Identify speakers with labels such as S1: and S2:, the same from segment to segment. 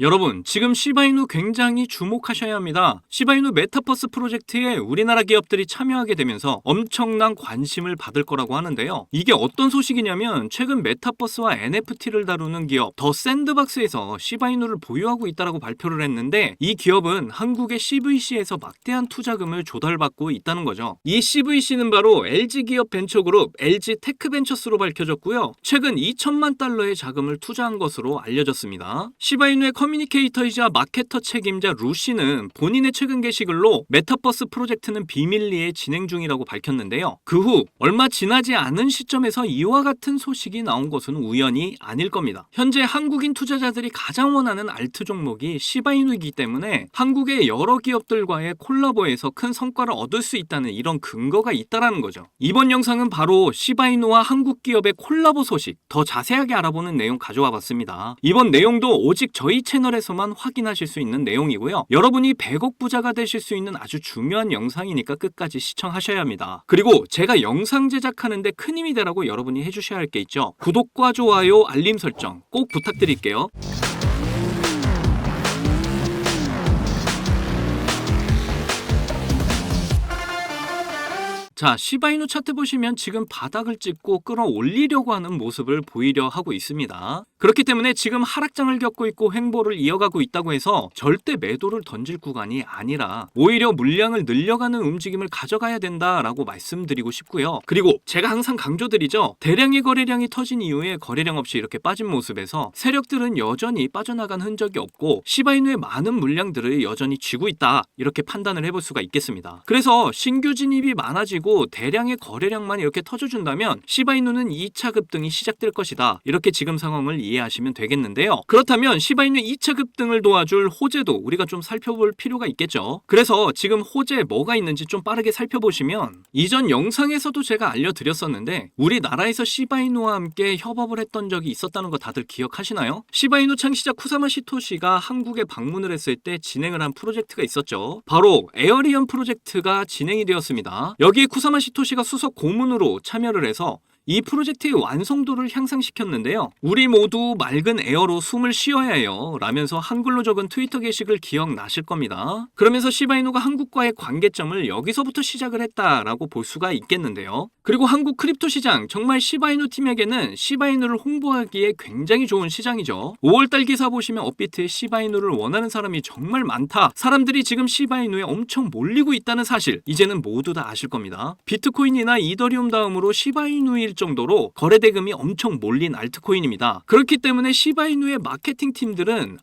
S1: 여러분, 지금 시바이누 굉장히 주목하셔야 합니다. 시바이누 메타버스 프로젝트에 우리나라 기업들이 참여하게 되면서 엄청난 관심을 받을 거라고 하는데요. 이게 어떤 소식이냐면 최근 메타버스와 NFT를 다루는 기업 더 샌드박스에서 시바이누를 보유하고 있다고 발표를 했는데, 이 기업은 한국의 CVC에서 막대한 투자금을 조달받고 있다는 거죠. 이 CVC는 바로 LG 기업 벤처그룹 LG 테크벤처스로 밝혀졌고요. 최근 2천만 달러의 자금을 투자한 것으로 알려졌습니다. 시바이누의 커뮤니케이터이자 마케터 책임자 루시는 본인의 최근 게시글로 메타버스 프로젝트는 비밀리에 진행 중이라고 밝혔는데요. 그 후 얼마 지나지 않은 시점에서 이와 같은 소식이 나온 것은 우연이 아닐 겁니다. 현재 한국인 투자자들이 가장 원하는 알트 종목이 시바이누이기 때문에 한국의 여러 기업들과의 콜라보에서 큰 성과를 얻을 수 있다는 이런 근거가 있다는 거죠. 이번 영상은 바로 시바이누와 한국 기업의 콜라보 소식 더 자세하게 알아보는 내용 가져와 봤습니다. 이번 내용도 오직 저희 채널에서만 확인하실 수 있는 내용이고요. 여러분이 100억 부자가 되실 수 있는 아주 중요한 영상이니까 끝까지 시청하셔야 합니다. 그리고 제가 영상 제작하는데 큰 힘이 되라고 여러분이 해주셔야 할 게 있죠. 구독과 좋아요, 알림 설정 꼭 부탁드릴게요. 자, 시바이누 차트 보시면 지금 바닥을 찍고 끌어올리려고 하는 모습을 보이려 하고 있습니다. 그렇기 때문에 지금 하락장을 겪고 있고 횡보를 이어가고 있다고 해서 절대 매도를 던질 구간이 아니라 오히려 물량을 늘려가는 움직임을 가져가야 된다라고 말씀드리고 싶고요. 그리고 제가 항상 강조드리죠. 대량의 거래량이 터진 이후에 거래량 없이 이렇게 빠진 모습에서 세력들은 여전히 빠져나간 흔적이 없고 시바이누의 많은 물량들을 여전히 쥐고 있다, 이렇게 판단을 해볼 수가 있겠습니다. 그래서 신규 진입이 많아지고 대량의 거래량만 이렇게 터져준다면 시바이누는 2차 급등이 시작될 것이다, 이렇게 지금 상황을 이해하시면 되겠는데요. 그렇다면 시바이누의 2차 급등을 도와줄 호재도 우리가 좀 살펴볼 필요가 있겠죠. 그래서 지금 호재 뭐가 있는지 좀 빠르게 살펴보시면, 이전 영상에서도 제가 알려드렸었는데 우리나라에서 시바이누와 함께 협업을 했던 적이 있었다는 거 다들 기억하시나요? 시바이누 창시자 쿠사마 시토시가 한국에 방문을 했을 때 진행을 한 프로젝트가 있었죠. 바로 에어리언 프로젝트가 진행이 되었습니다. 여기에 쿠사마 시토시가 수석 고문으로 참여를 해서 이 프로젝트의 완성도를 향상시켰는데요. 우리 모두 맑은 에어로 숨을 쉬어야 해요 라면서 한글로 적은 트위터 게시글 기억나실 겁니다. 그러면서 시바이누가 한국과의 관계점을 여기서부터 시작을 했다라고 볼 수가 있겠는데요. 그리고 한국 크립토 시장, 정말 시바이누 팀에게는 시바이누를 홍보하기에 굉장히 좋은 시장이죠. 5월달 기사 보시면 업비트에 시바이누를 원하는 사람이 정말 많다, 사람들이 지금 시바이누에 엄청 몰리고 있다는 사실 이제는 모두 다 아실 겁니다. 비트코인이나 이더리움 다음으로 시바이누일 정도로 거래 대금이 엄청 몰린 알트코인입니다. 그렇기 때문에 시바이누의 마케팅 팀들은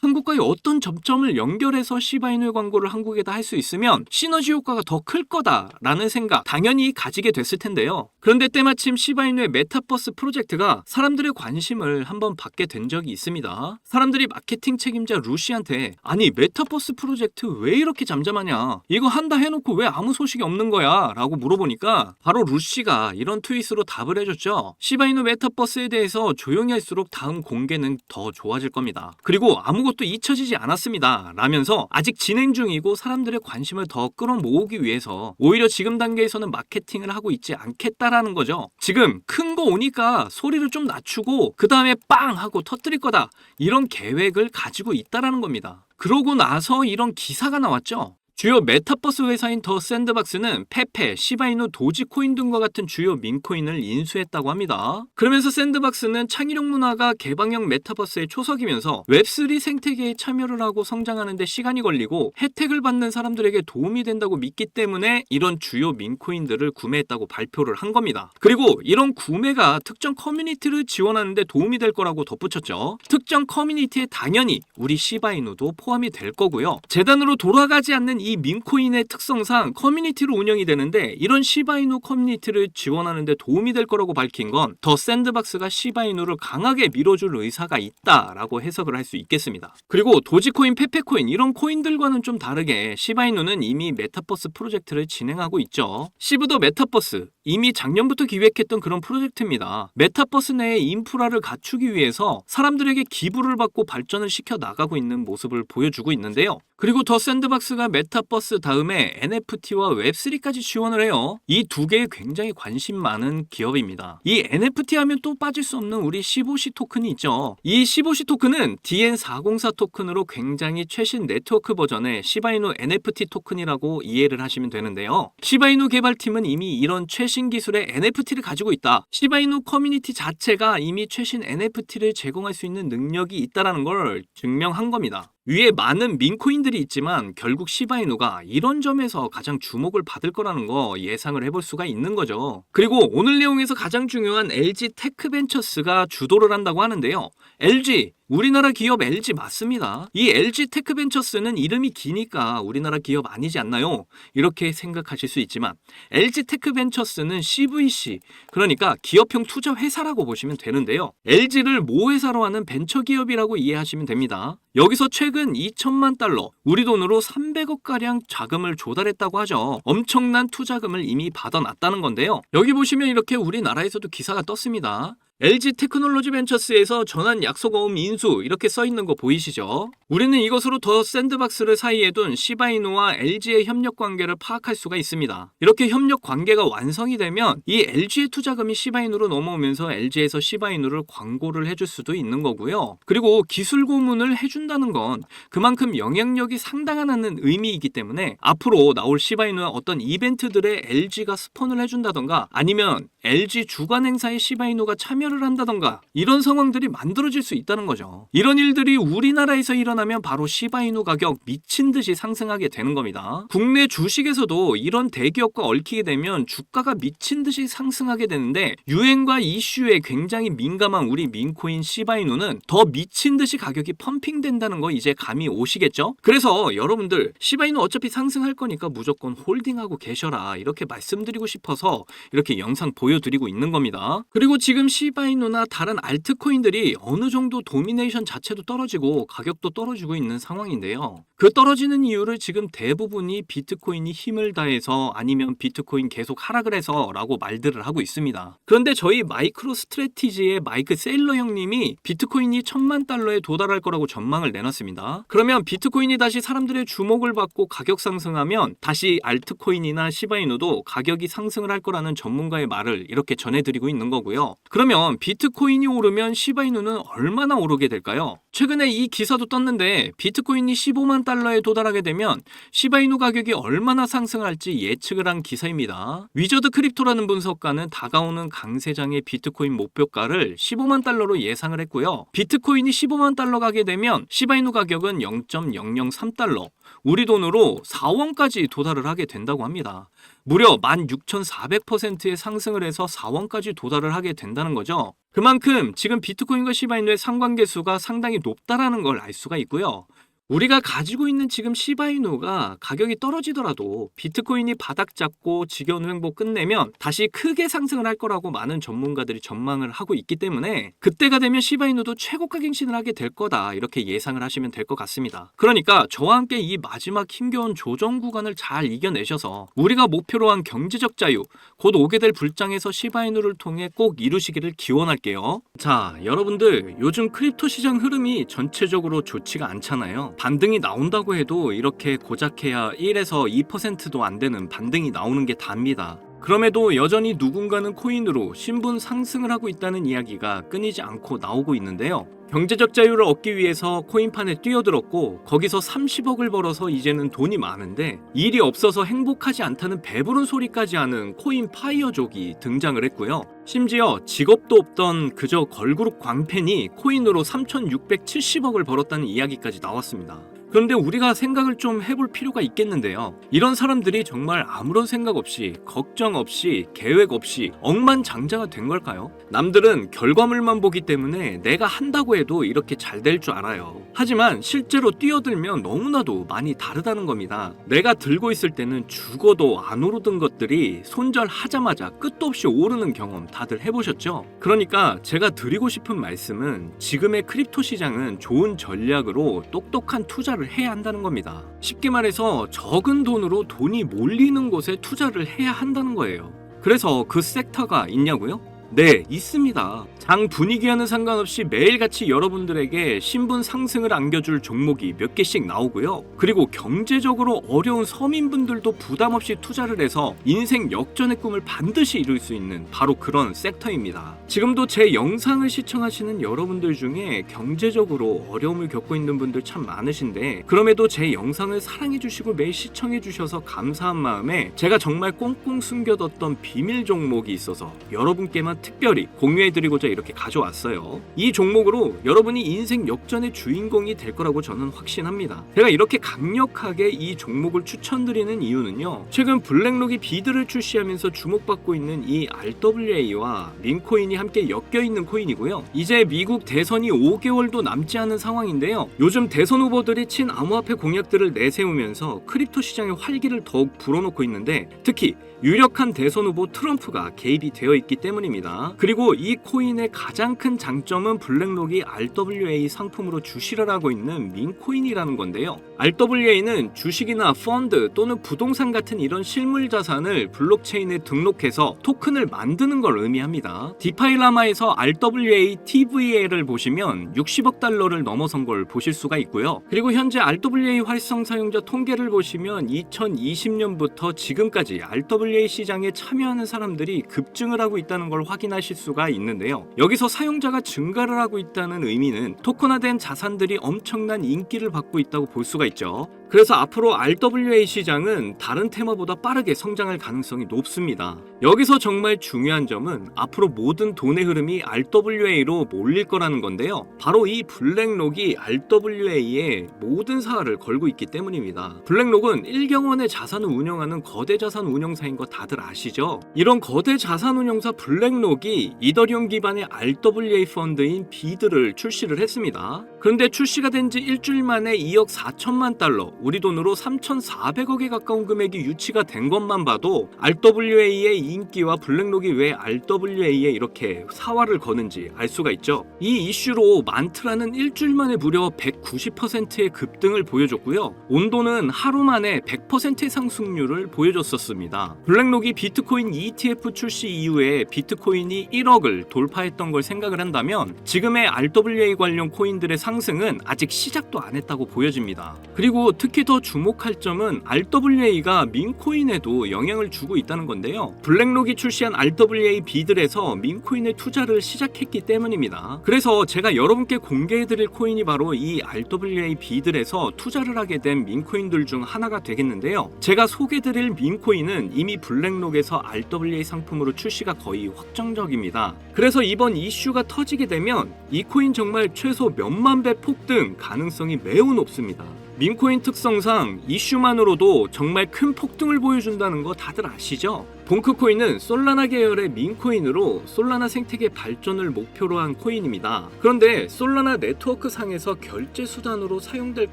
S1: 한국과의 어떤 접점을 연결해서 시바이누의 광고를 한국에다 할 수 있으면 시너지 효과가 더 클 거다라는 생각 당연히 가지게 됐을 텐데요. 그런데 때마침 시바이누의 메타버스 프로젝트가 사람들의 관심을 한번 받게 된 적이 있습니다. 사람들이 마케팅 책임자 루시한테 아니 메타버스 프로젝트 왜 이렇게 잠잠하냐, 이거 한다 해놓고 왜 아무 소식이 없는 거야 라고 물어보니까 바로 루시가 이런 트윗으로 답을 해줬죠. 시바이누 메타버스에 대해서 조용히 할수록 다음 공개는 더 좋아질 겁니다. 그리고 아무것도 잊혀지지 않았습니다 라면서 아직 진행 중이고 사람들의 관심을 더 끌어모으기 위해서 오히려 지금 단계에서는 마케팅을 하고 있지 않겠다라는 거죠. 지금 큰 거 오니까 소리를 좀 낮추고 그 다음에 빵 하고 터뜨릴 거다, 이런 계획을 가지고 있다라는 겁니다. 그러고 나서 이런 기사가 나왔죠. 주요 메타버스 회사인 더 샌드박스는 페페, 시바이누, 도지코인 등과 같은 주요 민코인을 인수했다고 합니다. 그러면서 샌드박스는 창의력 문화가 개방형 메타버스의 초석이면서 웹3 생태계에 참여를 하고 성장하는 데 시간이 걸리고 혜택을 받는 사람들에게 도움이 된다고 믿기 때문에 이런 주요 민코인들을 구매했다고 발표를 한 겁니다. 그리고 이런 구매가 특정 커뮤니티를 지원하는 데 도움이 될 거라고 덧붙였죠. 특정 커뮤니티에 당연히 우리 시바이누도 포함이 될 거고요. 재단으로 돌아가지 않는 이 민코인의 특성상 커뮤니티로 운영이 되는데 이런 시바이누 커뮤니티를 지원하는 데 도움이 될 거라고 밝힌 건 더 샌드박스가 시바이누를 강하게 밀어줄 의사가 있다라고 해석을 할 수 있겠습니다. 그리고 도지코인, 페페코인 이런 코인들과는 좀 다르게 시바이누는 이미 메타버스 프로젝트를 진행하고 있죠. 시브더 메타버스, 이미 작년부터 기획했던 그런 프로젝트입니다. 메타버스 내의 인프라를 갖추기 위해서 사람들에게 기부를 받고 발전을 시켜 나가고 있는 모습을 보여주고 있는데요. 그리고 더 샌드박스가 메타버스 다음에 NFT와 웹3까지 지원을 해요. 이 두 개에 굉장히 관심 많은 기업입니다. 이 NFT 하면 또 빠질 수 없는 우리 시보시 토큰이 있죠. 이 시보시 토큰은 DN404 토큰으로 굉장히 최신 네트워크 버전의 시바이누 NFT 토큰이라고 이해를 하시면 되는데요. 시바이누 개발팀은 이미 이런 최신 기술의 NFT를 가지고 있다. 시바이누 커뮤니티 자체가 이미 최신 NFT를 제공할 수 있는 능력이 있다는 걸 증명한 겁니다. 위에 많은 민코인들이 있지만 결국 시바이누가 이런 점에서 가장 주목을 받을 거라는 거 예상을 해볼 수가 있는 거죠. 그리고 오늘 내용에서 가장 중요한 LG 테크벤처스가 주도를 한다고 하는데요. LG, 우리나라 기업 LG 맞습니다. 이 LG 테크벤처스는 이름이 기니까 우리나라 기업 아니지 않나요? 이렇게 생각하실 수 있지만 LG 테크벤처스는 CVC, 그러니까 기업형 투자 회사라고 보시면 되는데요. LG를 모회사로 하는 벤처기업이라고 이해하시면 됩니다. 여기서 최근 2천만 달러, 우리 돈으로 300억가량 자금을 조달했다고 하죠. 엄청난 투자금을 이미 받아놨다는 건데요. 여기 보시면 이렇게 우리나라에서도 기사가 떴습니다. LG 테크놀로지 벤처스에서 전환 약속어음 인수 이렇게 써있는 거 보이시죠? 우리는 이것으로 더 샌드박스를 사이에 둔 시바이누와 LG의 협력 관계를 파악할 수가 있습니다. 이렇게 협력 관계가 완성이 되면 이 LG의 투자금이 시바이누로 넘어오면서 LG에서 시바이누를 광고를 해줄 수도 있는 거고요. 그리고 기술 고문을 해준다는 건 그만큼 영향력이 상당하다는 의미이기 때문에 앞으로 나올 시바이누와 어떤 이벤트들에 LG가 스폰을 해준다던가 아니면 LG 주관 행사에 시바이누가 참여를 한다던가 이런 상황들이 만들어질 수 있다는 거죠. 이런 일들이 우리나라에서 일어나면 바로 시바이누 가격 미친 듯이 상승하게 되는 겁니다. 국내 주식에서도 이런 대기업과 얽히게 되면 주가가 미친 듯이 상승하게 되는데 유행과 이슈에 굉장히 민감한 우리 민코인 시바이누는 더 미친 듯이 가격이 펌핑된다는 거 이제 감이 오시겠죠? 그래서 여러분들 시바이누 어차피 상승할 거니까 무조건 홀딩하고 계셔라 이렇게 말씀드리고 싶어서 이렇게 영상 보여드리고 있는 겁니다. 그리고 지금 시바이누나 다른 알트코인들이 어느 정도 도미네이션 자체도 떨어지고 가격도 떨어지고 있는 상황인데요. 그 떨어지는 이유를 지금 대부분이 비트코인이 힘을 다해서 아니면 비트코인 계속 하락을 해서 라고 말들을 하고 있습니다. 그런데 저희 마이크로 스트래티지의 마이크 세일러 형님이 비트코인이 1000만 달러에 도달할 거라고 전망을 내놨습니다. 그러면 비트코인이 다시 사람들의 주목을 받고 가격 상승하면 다시 알트코인이나 시바이누도 가격이 상승을 할 거라는 전문가의 말을 이렇게 전해드리고 있는 거고요. 그러면 비트코인이 오르면 시바이누는 얼마나 오르게 될까요? 최근에 이 기사도 떴는데 비트코인이 15만 달러에 도달하게 되면 시바이누 가격이 얼마나 상승할지 예측을 한 기사입니다. 위저드 크립토라는 분석가는 다가오는 강세장의 비트코인 목표가를 15만 달러로 예상을 했고요. 비트코인이 15만 달러 가게 되면 시바이누 가격은 0.003달러, 우리 돈으로 4원까지 도달을 하게 된다고 합니다. 무려 16,400%의 상승을 해서 4원까지 도달을 하게 된다는 거죠. 그만큼 지금 비트코인과 시바이누의 상관계수가 상당히 높다라는 걸 알 수가 있고요. 우리가 가지고 있는 지금 시바이누가 가격이 떨어지더라도 비트코인이 바닥 잡고 직연 횡보 끝내면 다시 크게 상승을 할 거라고 많은 전문가들이 전망을 하고 있기 때문에 그때가 되면 시바이누도 최고가 갱신을 하게 될 거다 이렇게 예상을 하시면 될 것 같습니다. 그러니까 저와 함께 이 마지막 힘겨운 조정 구간을 잘 이겨내셔서 우리가 목표로 한 경제적 자유, 곧 오게 될 불장에서 시바이누를 통해 꼭 이루시기를 기원할게요. 자, 여러분들 요즘 크립토 시장 흐름이 전체적으로 좋지가 않잖아요. 반등이 나온다고 해도 이렇게 고작해야 1에서 2%도 안 되는 반등이 나오는 게 답니다. 그럼에도 여전히 누군가는 코인으로 신분 상승을 하고 있다는 이야기가 끊이지 않고 나오고 있는데요. 경제적 자유를 얻기 위해서 코인판에 뛰어들었고 거기서 30억을 벌어서 이제는 돈이 많은데 일이 없어서 행복하지 않다는 배부른 소리까지 하는 코인 파이어족이 등장을 했고요. 심지어 직업도 없던 그저 걸그룹 광팬이 코인으로 3,670억을 벌었다는 이야기까지 나왔습니다. 그런데 우리가 생각을 좀 해볼 필요가 있겠는데요. 이런 사람들이 정말 아무런 생각 없이, 걱정 없이, 계획 없이 억만장자가 된 걸까요? 남들은 결과물만 보기 때문에 내가 한다고 해도 이렇게 잘 될 줄 알아요. 하지만 실제로 뛰어들면 너무나도 많이 다르다는 겁니다. 내가 들고 있을 때는 죽어도 안 오르던 것들이 손절하자마자 끝도 없이 오르는 경험 다들 해보셨죠? 그러니까 제가 드리고 싶은 말씀은 지금의 크립토 시장은 좋은 전략으로 똑똑한 투자를 해야 한다는 겁니다. 쉽게 말해서 적은 돈으로 돈이 몰리는 곳에 투자를 해야 한다는 거예요. 그래서 그 섹터가 있냐고요? 네, 있습니다. 장 분위기와는 상관없이 매일같이 여러분들에게 신분 상승을 안겨줄 종목이 몇 개씩 나오고요. 그리고 경제적으로 어려운 서민분들도 부담 없이 투자를 해서 인생 역전의 꿈을 반드시 이룰 수 있는 바로 그런 섹터입니다. 지금도 제 영상을 시청하시는 여러분들 중에 경제적으로 어려움을 겪고 있는 분들 참 많으신데, 그럼에도 제 영상을 사랑해주시고 매일 시청해주셔서 감사한 마음에 제가 정말 꽁꽁 숨겨뒀던 비밀 종목이 있어서 여러분께만 특별히 공유해드리고자 이렇게 가져왔어요. 이 종목으로 여러분이 인생 역전의 주인공이 될 거라고 저는 확신합니다. 제가 이렇게 강력하게 이 종목을 추천드리는 이유는요, 최근 블랙록이 비드를 출시하면서 주목받고 있는 이 RWA와 민코인이 함께 엮여있는 코인이고요. 이제 미국 대선이 5개월도 남지 않은 상황인데요, 요즘 대선 후보들이 친암호화폐 공약들을 내세우면서 크립토 시장의 활기를 더욱 불어넣고 있는데, 특히 유력한 대선 후보 트럼프가 개입이 되어 있기 때문입니다. 그리고 이 코인의 가장 큰 장점은 블랙록이 RWA 상품으로 주시를 하고 있는 민코인이라는 건데요. RWA는 주식이나 펀드 또는 부동산 같은 이런 실물 자산을 블록체인에 등록해서 토큰을 만드는 걸 의미합니다. 디파이라마에서 RWA TVL을 보시면 60억 달러를 넘어선 걸 보실 수가 있고요. 그리고 현재 RWA 활성 사용자 통계를 보시면 2020년부터 지금까지 RWA 시장에 참여하는 사람들이 급증을 하고 있다는 걸 확인하실 수가 있는데요. 여기서 사용자가 증가를 하고 있다는 의미는 토큰화된 자산들이 엄청난 인기를 받고 있다고 볼 수가 있죠. 그래서 앞으로 RWA 시장은 다른 테마보다 빠르게 성장할 가능성이 높습니다. 여기서 정말 중요한 점은 앞으로 모든 돈의 흐름이 RWA로 몰릴 거라는 건데요. 바로 이 블랙록이 RWA에 모든 사활을 걸고 있기 때문입니다. 블랙록은 1경원의 자산을 운영하는 거대 자산 운용사인 거 다들 아시죠? 이런 거대 자산 운용사 블랙록이 이더리움 기반의 RWA 펀드인 비드를 출시를 했습니다. 그런데 출시가 된 지 일주일 만에 2억 4천만 달러, 우리 돈으로 3,400억에 가까운 금액이 유치가 된 것만 봐도 RWA의 인기와 블랙록이 왜 RWA에 이렇게 사활을 거는지 알 수가 있죠. 이 이슈로 만트라는 일주일 만에 무려 190%의 급등을 보여줬고요. 온도는 하루 만에 100%의 상승률을 보여줬었습니다. 블랙록이 비트코인 ETF 출시 이후에 비트코인이 1억을 돌파했던 걸 생각을 한다면 지금의 RWA 관련 코인들의 상승은 아직 시작도 안 했다고 보여집니다. 그리고 특히 더 주목할 점은 RWA가 민코인에도 영향을 주고 있다는 건데요. 블랙록이 출시한 RWA 비들에서 민코인에 투자를 시작했기 때문입니다. 그래서 제가 여러분께 공개해드릴 코인이 바로 이 RWA 비들에서 투자를 하게 된 민코인들 중 하나가 되겠는데요. 제가 소개드릴 민코인은 이미 블랙록에서 RWA 상품으로 출시가 거의 확정적입니다. 그래서 이번 이슈가 터지게 되면 이 코인 정말 최소 몇만 배 폭등 가능성이 매우 높습니다. 민코인 특성상 이슈만으로도 정말 큰 폭등을 보여준다는 거 다들 아시죠? 봉크코인은 솔라나 계열의 민코인으로 솔라나 생태계 발전을 목표로 한 코인입니다. 그런데 솔라나 네트워크 상에서 결제 수단으로 사용될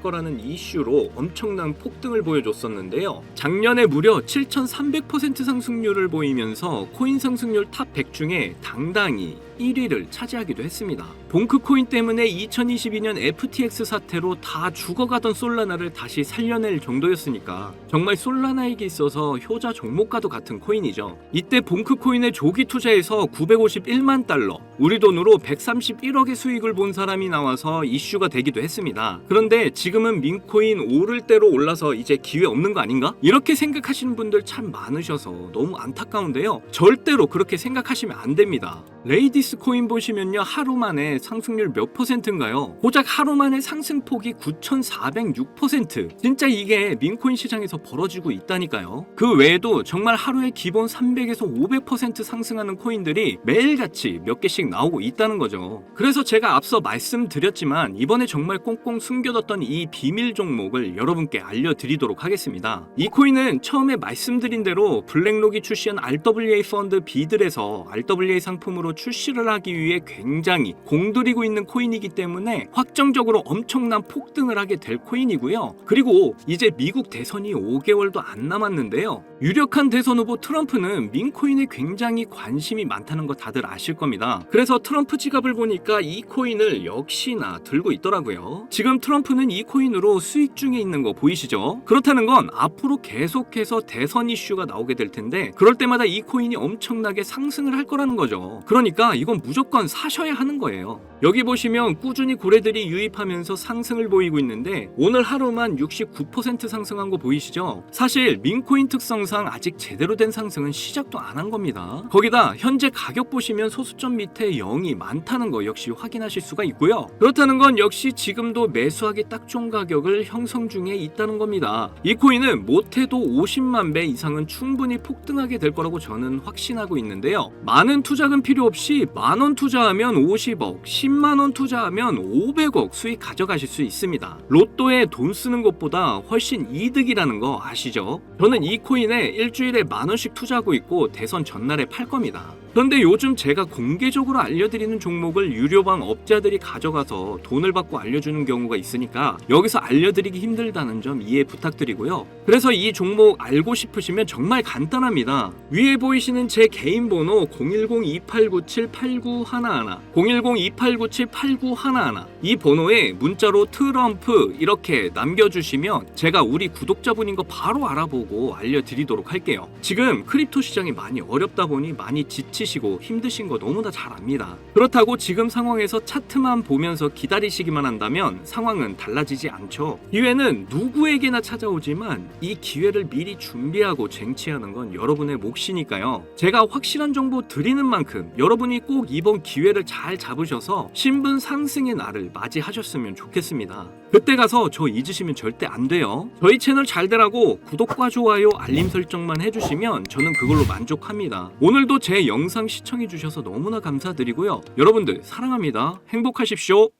S1: 거라는 이슈로 엄청난 폭등을 보여줬었는데요. 작년에 무려 7,300% 상승률을 보이면서 코인 상승률 탑 100 중에 당당히 1위를 차지하기도 했습니다. 봉크코인 때문에 2022년 FTX 사태로 다 죽어가던 솔라나를 다시 살려낼 정도였으니까 정말 솔라나에게 있어서 효자 종목과도 같은 코인이죠. 이때 봉크코인에 조기 투자해서 951만 달러, 우리 돈으로 131억의 수익을 본 사람이 나와서 이슈가 되기도 했습니다. 그런데 지금은 민코인 오를 대로 올라서 이제 기회 없는 거 아닌가? 이렇게 생각하시는 분들 참 많으셔서 너무 안타까운데요. 절대로 그렇게 생각하시면 안 됩니다. 레이디스 코인 보시면요, 하루 만에 상승률 몇 %인가요? 고작 하루 만에 상승폭이 9,406%. 진짜 이게 민코인 시장에서 벌어지고 있다니까요. 그 외에도 정말 하루에 기본 300에서 500% 상승하는 코인들이 매일같이 몇 개씩 나오고 있다는 거죠. 그래서 제가 앞서 말씀드렸지만 이번에 정말 꽁꽁 숨겨뒀던 이 비밀 종목을 여러분께 알려드리도록 하겠습니다. 이 코인은 처음에 말씀드린 대로 블랙록이 출시한 RWA 펀드 비들에서 RWA 상품으로 출시를 하기 위해 굉장히 공들이고 있는 코인이기 때문에 확정적으로 엄청난 폭등을 하게 될 코인이고요. 그리고 이제 미국 대선이 5개월도 안 남았는데요. 유력한 대선 후보 트럼프는 민코인에 굉장히 관심이 많다는 거 다들 아실 겁니다. 그래서 그래서 트럼프 지갑을 보니까 이 코인을 역시나 들고 있더라고요. 지금 트럼프는 이 코인으로 수익 중에 있는 거 보이시죠? 그렇다는 건 앞으로 계속해서 대선 이슈가 나오게 될 텐데 그럴 때마다 이 코인이 엄청나게 상승을 할 거라는 거죠. 그러니까 이건 무조건 사셔야 하는 거예요. 여기 보시면 꾸준히 고래들이 유입하면서 상승을 보이고 있는데 오늘 하루만 69% 상승한 거 보이시죠? 사실 민코인 특성상 아직 제대로 된 상승은 시작도 안 한 겁니다. 거기다 현재 가격 보시면 소수점 밑에 0이 많다는 거 역시 확인하실 수가 있고요. 그렇다는 건 역시 지금도 매수하기 딱 좋은 가격을 형성 중에 있다는 겁니다. 이 코인은 못해도 50만 배 이상은 충분히 폭등하게 될 거라고 저는 확신하고 있는데요. 많은 투자금 필요 없이 만원 투자하면 50억, 10만원 투자하면 500억 수익 가져가실 수 있습니다. 로또에 돈 쓰는 것보다 훨씬 이득이라는 거 아시죠? 저는 이 코인에 일주일에 만원씩 투자하고 있고 대선 전날에 팔 겁니다. 그런데 요즘 제가 공개적으로 알려드리는 종목을 유료방 업자들이 가져가서 돈을 받고 알려주는 경우가 있으니까 여기서 알려드리기 힘들다는 점 이해 부탁드리고요. 그래서 이 종목 알고 싶으시면 정말 간단합니다. 위에 보이시는 제 개인 번호 010-2897-8911 010-2897-8911 이 번호에 문자로 트럼프 이렇게 남겨주시면 제가 우리 구독자분인 거 바로 알아보고 알려드리도록 할게요. 지금 크립토 시장이 많이 어렵다 보니 많이 지치시고 힘드신 거 너무나 잘 압니다. 그렇다고 지금 상황에서 차트만 보면서 기다리시기만 한다면 상황은 달라지지 않죠. 기회는 누구에게나 찾아오지만 이 기회를 미리 준비하고 쟁취하는 건 여러분의 몫이니까요. 제가 확실한 정보 드리는 만큼 여러분이 꼭 이번 기회를 잘 잡으셔서 신분 상승의 날을 맞이하셨으면 좋겠습니다. 그때 가서 저 잊으시면 절대 안 돼요. 저희 채널 잘 되라고 구독과 좋아요 알림 설정만 해주시면 저는 그걸로 만족합니다. 오늘도 제 영상 시청해주셔서 너무나 감사드리고요. 여러분들 사랑합니다. 행복하십시오.